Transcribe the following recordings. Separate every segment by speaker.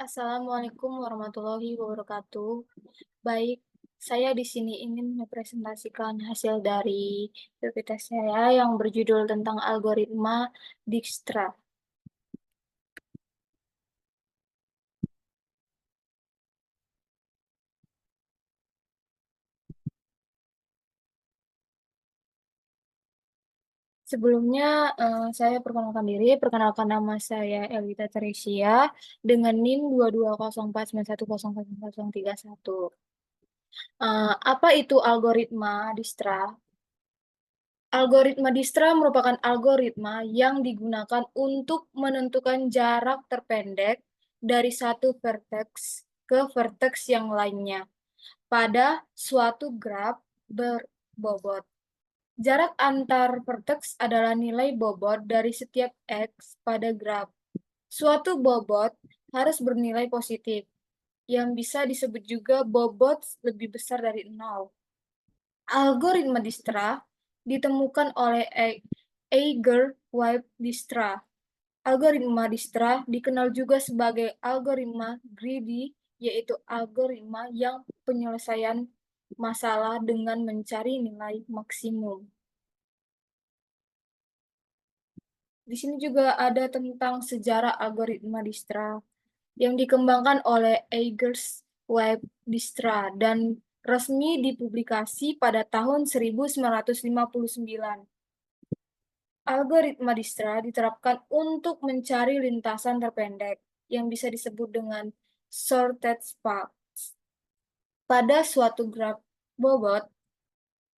Speaker 1: Assalamualaikum warahmatullahi wabarakatuh. Baik, saya di sini ingin mempresentasikan hasil dari PPT saya yang berjudul tentang algoritma Dijkstra. Sebelumnya, saya perkenalkan nama saya Elvita Teresia dengan NIM 22049100031. Apa itu algoritma Dijkstra? Algoritma Dijkstra merupakan algoritma yang digunakan untuk menentukan jarak terpendek dari satu vertex ke vertex yang lainnya pada suatu graf berbobot. Jarak antar vertex adalah nilai bobot dari setiap X pada graf. Suatu bobot harus bernilai positif, yang bisa disebut juga bobot lebih besar dari 0. Algoritma Dijkstra ditemukan oleh Eiger-Webb-Dijkstra. Algoritma Dijkstra dikenal juga sebagai algoritma greedy, yaitu algoritma yang penyelesaian masalah dengan mencari nilai maksimum. Di sini juga ada tentang sejarah algoritma Dijkstra yang dikembangkan oleh Eigers-Webb-Dijkstra dan resmi dipublikasi pada tahun 1959. Algoritma Dijkstra diterapkan untuk mencari lintasan terpendek yang bisa disebut dengan shortest paths. Pada suatu graf bobot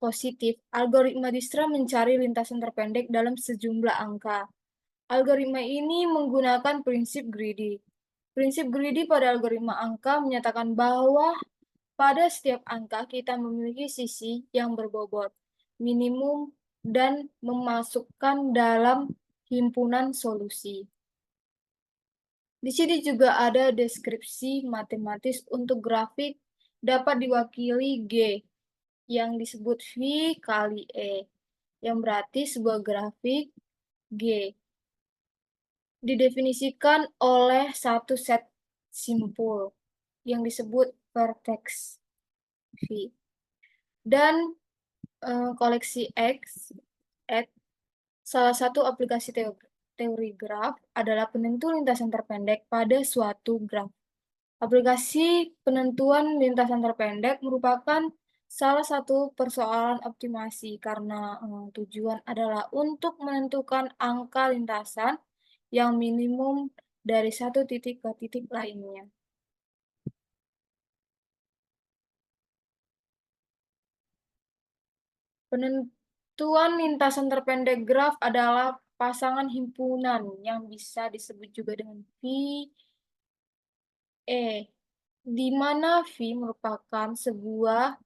Speaker 1: positif, algoritma Dijkstra mencari lintasan terpendek dalam sejumlah angka. Algoritma ini menggunakan prinsip greedy. Prinsip greedy pada algoritma angka menyatakan bahwa pada setiap angka kita memiliki sisi yang berbobot minimum dan memasukkan dalam himpunan solusi. Di sini juga ada deskripsi matematis untuk grafik dapat diwakili G yang disebut V kali E, yang berarti sebuah grafik G didefinisikan oleh satu set simpul yang disebut vertex V. Dan koleksi X, salah satu aplikasi teori graf adalah penentu lintasan terpendek pada suatu graf. Aplikasi penentuan lintasan terpendek merupakan salah satu persoalan optimasi karena tujuan adalah untuk menentukan angka lintasan yang minimum dari satu titik ke titik lainnya. Penentuan lintasan terpendek graf adalah pasangan himpunan yang bisa disebut juga dengan VE, di mana V merupakan sebuah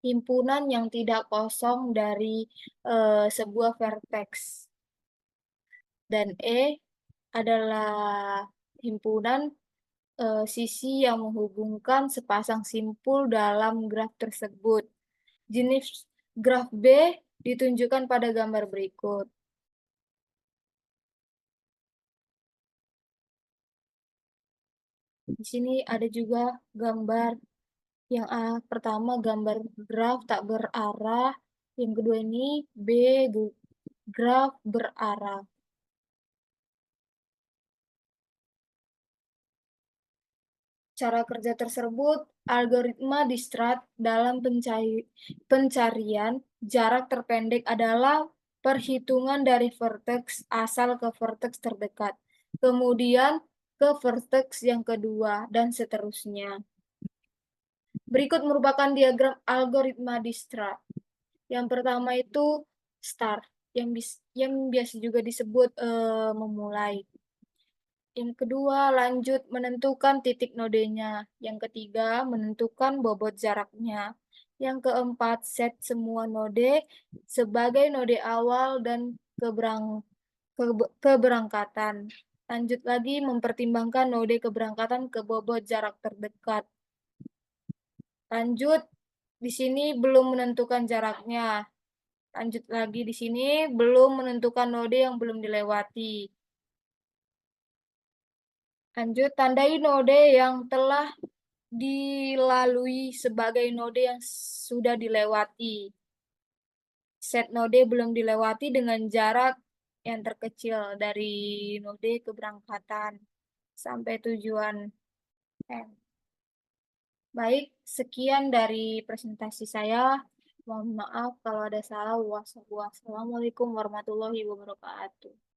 Speaker 1: himpunan yang tidak kosong dari sebuah vertex. Dan E adalah himpunan sisi yang menghubungkan sepasang simpul dalam graf tersebut. Jenis graf B ditunjukkan pada gambar berikut. Di sini ada juga gambar yang pertama gambar graf tak berarah, yang kedua ini B graf berarah. Cara kerja tersebut, algoritma Dijkstra dalam pencarian jarak terpendek adalah perhitungan dari vertex asal ke vertex terdekat, kemudian ke vertex yang kedua, dan seterusnya. Berikut merupakan diagram algoritma Dijkstra. Yang pertama itu start, yang biasa juga disebut memulai. Yang kedua, lanjut menentukan titik nodenya. Yang ketiga, menentukan bobot jaraknya. Yang keempat, set semua node sebagai node awal dan keberangkatan. Lanjut lagi, mempertimbangkan node keberangkatan ke bobot jarak terdekat. Lanjut, di sini belum menentukan jaraknya. Lanjut lagi di sini, belum menentukan node yang belum dilewati. Lanjut, tandai node yang telah dilalui sebagai node yang sudah dilewati. Set node belum dilewati dengan jarak yang terkecil dari node keberangkatan sampai tujuan N. Baik, sekian dari presentasi saya. Mohon maaf kalau ada salah. Wassalamualaikum warahmatullahi wabarakatuh.